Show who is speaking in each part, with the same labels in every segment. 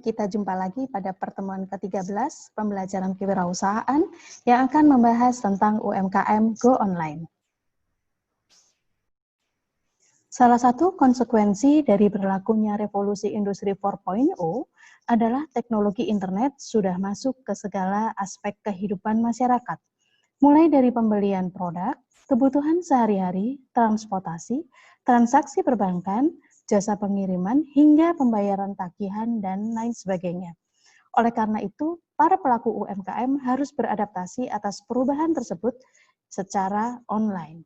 Speaker 1: kita jumpa lagi pada pertemuan ke-13 pembelajaran kewirausahaan yang akan membahas tentang UMKM Go Online. Salah satu konsekuensi dari berlakunya revolusi industri 4.0 adalah teknologi internet sudah masuk ke segala aspek kehidupan masyarakat, mulai dari pembelian produk, kebutuhan sehari-hari, transportasi, transaksi perbankan, jasa pengiriman, hingga pembayaran tagihan, dan lain sebagainya. Oleh karena itu, para pelaku UMKM harus beradaptasi atas perubahan tersebut secara online.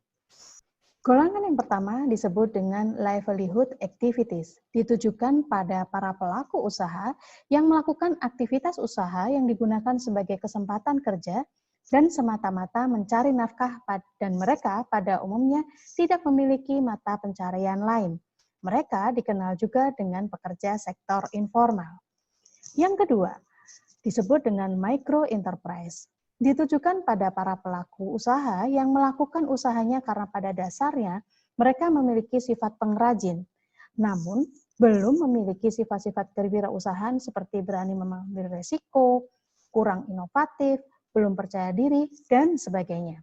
Speaker 1: Golongan yang pertama disebut dengan livelihood activities, ditujukan pada para pelaku usaha yang melakukan aktivitas usaha yang digunakan sebagai kesempatan kerja dan semata-mata mencari nafkah, dan mereka pada umumnya tidak memiliki mata pencarian lain. Mereka dikenal juga dengan pekerja sektor informal. Yang kedua, disebut dengan micro enterprise. Ditujukan pada para pelaku usaha yang melakukan usahanya karena pada dasarnya mereka memiliki sifat pengrajin, namun belum memiliki sifat-sifat kewirausahaan seperti berani mengambil resiko, kurang inovatif, belum percaya diri, dan sebagainya.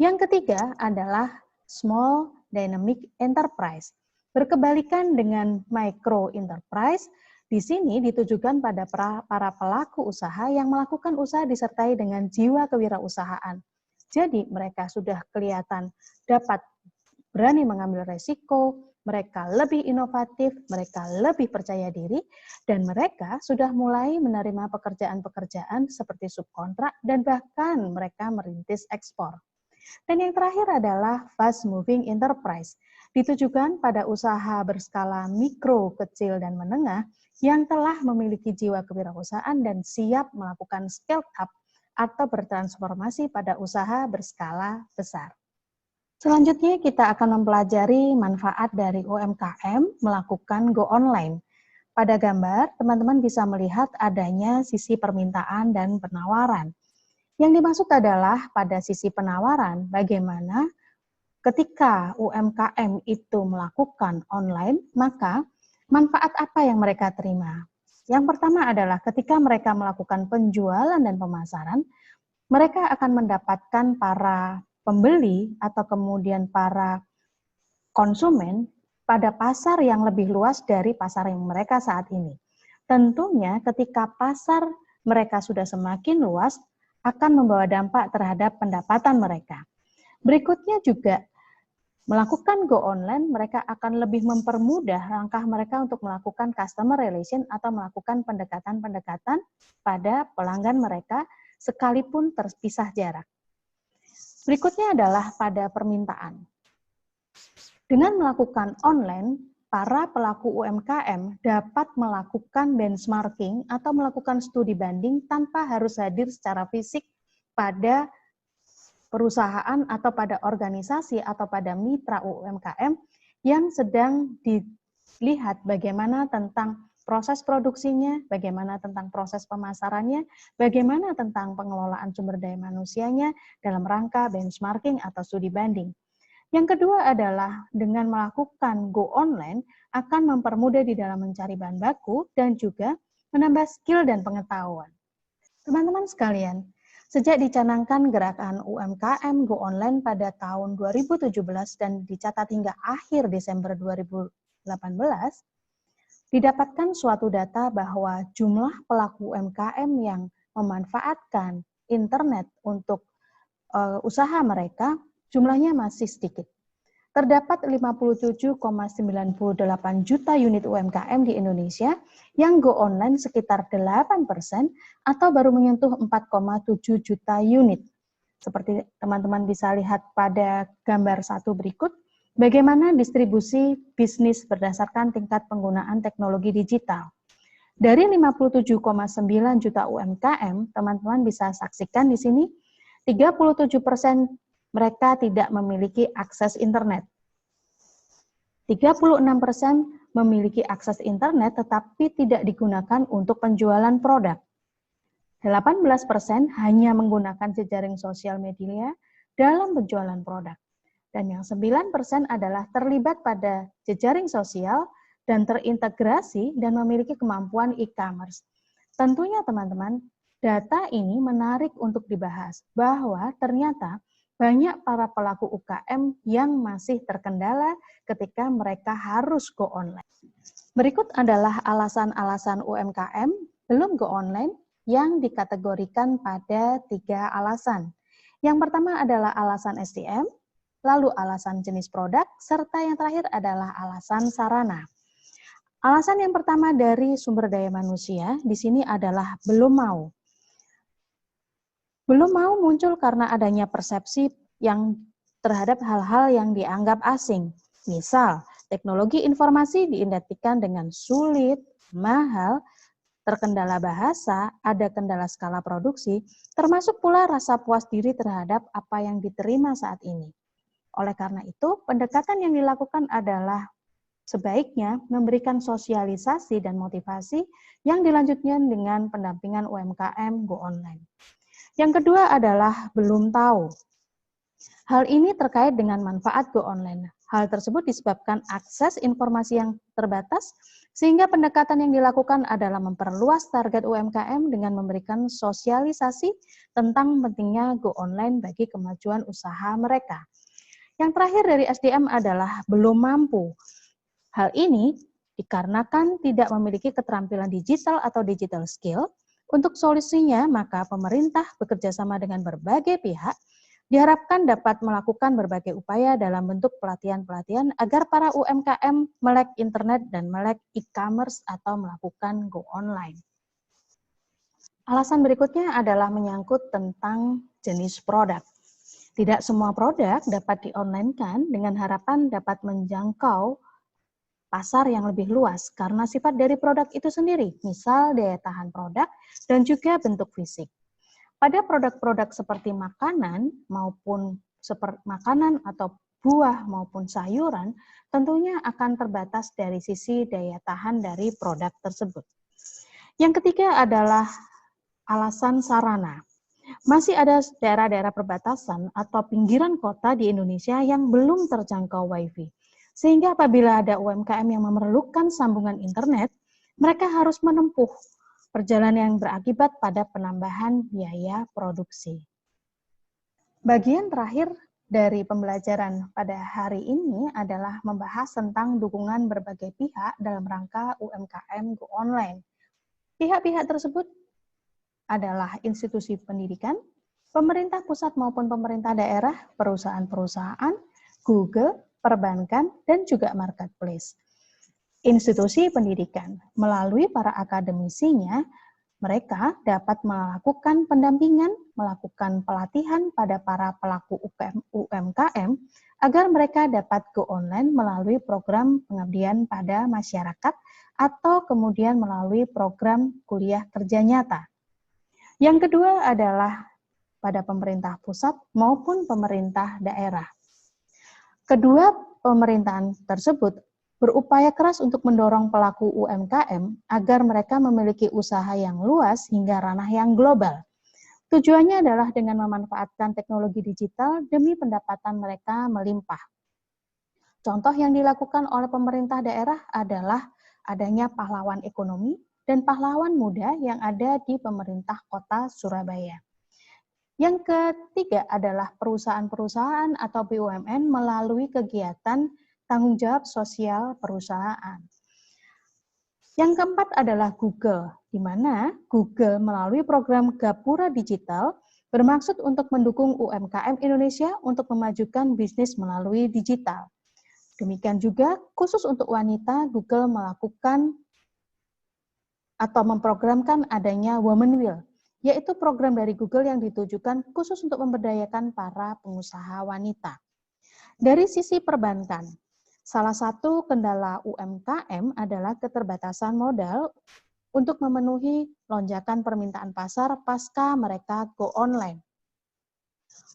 Speaker 1: Yang ketiga adalah small dynamic enterprise. Berkebalikan dengan micro enterprise, di sini ditujukan pada para pelaku usaha yang melakukan usaha disertai dengan jiwa kewirausahaan. Jadi mereka sudah kelihatan dapat berani mengambil resiko, mereka lebih inovatif, mereka lebih percaya diri, dan mereka sudah mulai menerima pekerjaan-pekerjaan seperti subkontrak dan bahkan mereka merintis ekspor. Dan yang terakhir adalah fast moving enterprise, ditujukan pada usaha berskala mikro, kecil, dan menengah yang telah memiliki jiwa kewirausahaan dan siap melakukan scale up atau bertransformasi pada usaha berskala besar. Selanjutnya kita akan mempelajari manfaat dari UMKM melakukan Go Online. Pada gambar, teman-teman bisa melihat adanya sisi permintaan dan penawaran. Yang dimaksud adalah pada sisi penawaran, bagaimana ketika UMKM itu melakukan online, maka manfaat apa yang mereka terima? Yang pertama adalah ketika mereka melakukan penjualan dan pemasaran, mereka akan mendapatkan para pembeli atau kemudian para konsumen pada pasar yang lebih luas dari pasar yang mereka saat ini. Tentunya ketika pasar mereka sudah semakin luas, akan membawa dampak terhadap pendapatan mereka. Berikutnya juga, melakukan Go Online, mereka akan lebih mempermudah langkah mereka untuk melakukan customer relation atau melakukan pendekatan-pendekatan pada pelanggan mereka sekalipun terpisah jarak. Berikutnya adalah pada permintaan. Dengan melakukan online, para pelaku UMKM dapat melakukan benchmarking atau melakukan studi banding tanpa harus hadir secara fisik pada perusahaan atau pada organisasi atau pada mitra UMKM yang sedang dilihat bagaimana tentang proses produksinya, bagaimana tentang proses pemasarannya, bagaimana tentang pengelolaan sumber daya manusianya dalam rangka benchmarking atau studi banding. Yang kedua adalah dengan melakukan Go Online akan mempermudah di dalam mencari bahan baku dan juga menambah skill dan pengetahuan. Teman-teman sekalian, sejak dicanangkan gerakan UMKM Go Online pada tahun 2017 dan dicatat hingga akhir Desember 2018, didapatkan suatu data bahwa jumlah pelaku UMKM yang memanfaatkan internet untuk usaha mereka jumlahnya masih sedikit. Terdapat 57,98 juta unit UMKM di Indonesia yang Go Online sekitar 8% atau baru menyentuh 4,7 juta unit. Seperti teman-teman bisa lihat pada gambar 1 berikut, bagaimana distribusi bisnis berdasarkan tingkat penggunaan teknologi digital. Dari 57,9 juta UMKM, teman-teman bisa saksikan di sini, 37% mereka tidak memiliki akses internet. 36% memiliki akses internet tetapi tidak digunakan untuk penjualan produk. 18% hanya menggunakan jejaring sosial media dalam penjualan produk. Dan yang 9% adalah terlibat pada jejaring sosial dan terintegrasi dan memiliki kemampuan e-commerce. Tentunya teman-teman, data ini menarik untuk dibahas bahwa ternyata banyak para pelaku UKM yang masih terkendala ketika mereka harus go online. Berikut adalah alasan-alasan UMKM belum go online yang dikategorikan pada 3 alasan. Yang pertama adalah alasan SDM, lalu alasan jenis produk, serta yang terakhir adalah alasan sarana. Alasan yang pertama dari sumber daya manusia di sini adalah belum mau. Belum mau muncul karena adanya persepsi yang terhadap hal-hal yang dianggap asing. Misal, teknologi informasi diidentikan dengan sulit, mahal, terkendala bahasa, ada kendala skala produksi, termasuk pula rasa puas diri terhadap apa yang diterima saat ini. Oleh karena itu, pendekatan yang dilakukan adalah sebaiknya memberikan sosialisasi dan motivasi yang dilanjutkan dengan pendampingan UMKM Go Online. Yang kedua adalah belum tahu. Hal ini terkait dengan manfaat Go Online. Hal tersebut disebabkan akses informasi yang terbatas, sehingga pendekatan yang dilakukan adalah memperluas target UMKM dengan memberikan sosialisasi tentang pentingnya Go Online bagi kemajuan usaha mereka. Yang terakhir dari SDM adalah belum mampu. Hal ini dikarenakan tidak memiliki keterampilan digital atau digital skill. Untuk solusinya, maka pemerintah bekerja sama dengan berbagai pihak, diharapkan dapat melakukan berbagai upaya dalam bentuk pelatihan-pelatihan agar para UMKM melek internet dan melek e-commerce atau melakukan go online. Alasan berikutnya adalah menyangkut tentang jenis produk. Tidak semua produk dapat di-online-kan dengan harapan dapat menjangkau pasar yang lebih luas karena sifat dari produk itu sendiri, misal daya tahan produk dan juga bentuk fisik. Pada produk-produk seperti makanan maupun makanan atau buah maupun sayuran, tentunya akan terbatas dari sisi daya tahan dari produk tersebut. Yang ketiga adalah alasan sarana. Masih ada daerah-daerah perbatasan atau pinggiran kota di Indonesia yang belum terjangkau Wi-Fi. Sehingga apabila ada UMKM yang memerlukan sambungan internet, mereka harus menempuh perjalanan yang berakibat pada penambahan biaya produksi. Bagian terakhir dari pembelajaran pada hari ini adalah membahas tentang dukungan berbagai pihak dalam rangka UMKM Go Online. Pihak-pihak tersebut adalah institusi pendidikan, pemerintah pusat maupun pemerintah daerah, perusahaan-perusahaan, Google, perbankan, dan juga marketplace. Institusi pendidikan, melalui para akademisinya, mereka dapat melakukan pendampingan, melakukan pelatihan pada para pelaku UMKM agar mereka dapat go online melalui program pengabdian pada masyarakat atau kemudian melalui program kuliah kerja nyata. Yang kedua adalah pada pemerintah pusat maupun pemerintah daerah. Kedua pemerintahan tersebut berupaya keras untuk mendorong pelaku UMKM agar mereka memiliki usaha yang luas hingga ranah yang global. Tujuannya adalah dengan memanfaatkan teknologi digital demi pendapatan mereka melimpah. Contoh yang dilakukan oleh pemerintah daerah adalah adanya pahlawan ekonomi dan pahlawan muda yang ada di pemerintah kota Surabaya. Yang ketiga adalah perusahaan-perusahaan atau BUMN melalui kegiatan tanggung jawab sosial perusahaan. Yang keempat adalah Google, di mana Google melalui program Gapura Digital bermaksud untuk mendukung UMKM Indonesia untuk memajukan bisnis melalui digital. Demikian juga khusus untuk wanita, Google melakukan atau memprogramkan adanya Women Will, yaitu program dari Google yang ditujukan khusus untuk memberdayakan para pengusaha wanita. Dari sisi perbankan, salah satu kendala UMKM adalah keterbatasan modal untuk memenuhi lonjakan permintaan pasar pasca mereka go online.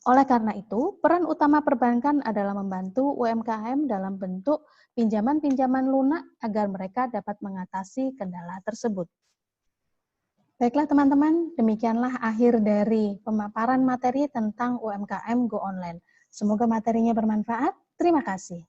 Speaker 1: Oleh karena itu, peran utama perbankan adalah membantu UMKM dalam bentuk pinjaman-pinjaman lunak agar mereka dapat mengatasi kendala tersebut. Baiklah teman-teman, demikianlah akhir dari pemaparan materi tentang UMKM Go Online. Semoga materinya bermanfaat. Terima kasih.